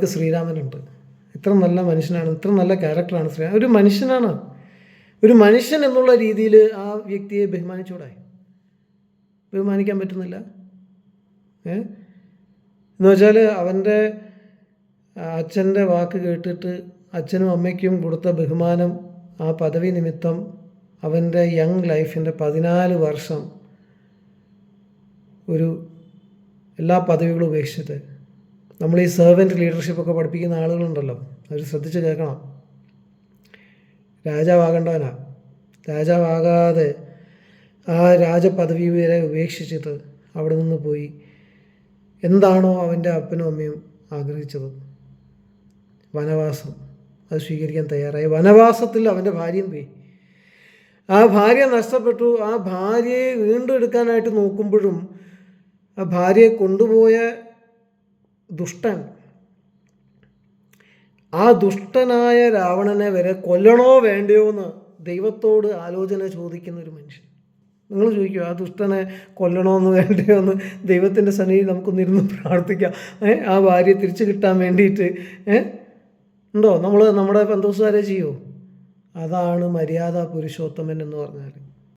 അവർക്ക് ശ്രീരാമനുണ്ട്. ഇത്ര നല്ല മനുഷ്യനാണ്, ഇത്ര നല്ല ക്യാരക്ടറാണ് ശ്രീരാമൻ. ഒരു മനുഷ്യനാണ്. ഒരു മനുഷ്യൻ എന്നുള്ള രീതിയിൽ ആ വ്യക്തിയെ ബഹുമാനിച്ചൂടെ? ബഹുമാനിക്കാൻ പറ്റുന്നില്ല. എന്ന് വെച്ചാൽ അവൻ്റെ അച്ഛൻ്റെ വാക്ക് കേട്ടിട്ട് അച്ഛനും അമ്മയ്ക്കും കൊടുത്ത ബഹുമാനം, ആ പദവി നിമിത്തം അവൻ്റെ യങ് ലൈഫിൻ്റെ 14 വർഷം ഒരു എല്ലാ പദവികളും ഉപേക്ഷിച്ചിട്ട്, നമ്മൾ ഈ സെർവൻറ്റ് ലീഡർഷിപ്പൊക്കെ പഠിപ്പിക്കുന്ന ആളുകളുണ്ടല്ലോ, അവർ ശ്രദ്ധിച്ച് കേൾക്കണം. രാജാവാകേണ്ടവനാ, രാജാവാകാതെ ആ രാജപദവി വരെ ഉപേക്ഷിച്ചിട്ട് അവിടെ നിന്ന് പോയി എന്താണോ അവൻ്റെ അപ്പനും അമ്മയും ആഗ്രഹിച്ചത്, വനവാസം, അത് സ്വീകരിക്കാൻ തയ്യാറായി. വനവാസത്തിൽ അവൻ്റെ ഭാര്യയും പോയി. ആ ഭാര്യ നഷ്ടപ്പെട്ടു. ആ ഭാര്യയെ വീണ്ടും എടുക്കാനായിട്ട് നോക്കുമ്പോഴും ആ ഭാര്യയെ കൊണ്ടുപോയ ദുഷ്ടൻ, ആ ദുഷ്ടനായ രാവണനെ വരെ കൊല്ലണോ വേണ്ടയോ എന്ന് ദൈവത്തോട് ആലോചന ചോദിക്കുന്ന ഒരു മനുഷ്യൻ. നിങ്ങൾ ചോദിക്കുക, ആ ദുഷ്ടനെ കൊല്ലണോ എന്ന് വേണ്ടയോ എന്ന് ദൈവത്തിൻ്റെ സന്നിധിയിൽ നമുക്കൊന്നിരുന്ന് പ്രാർത്ഥിക്കാം. ആ ഭാര്യയെ തിരിച്ചു കിട്ടാൻ വേണ്ടിയിട്ട് ഉണ്ടോ? നമ്മുടെ പെന്തോസുകാരെ ചെയ്യുമോ? അതാണ് മര്യാദ പുരുഷോത്തമൻ എന്ന് പറഞ്ഞാൽ.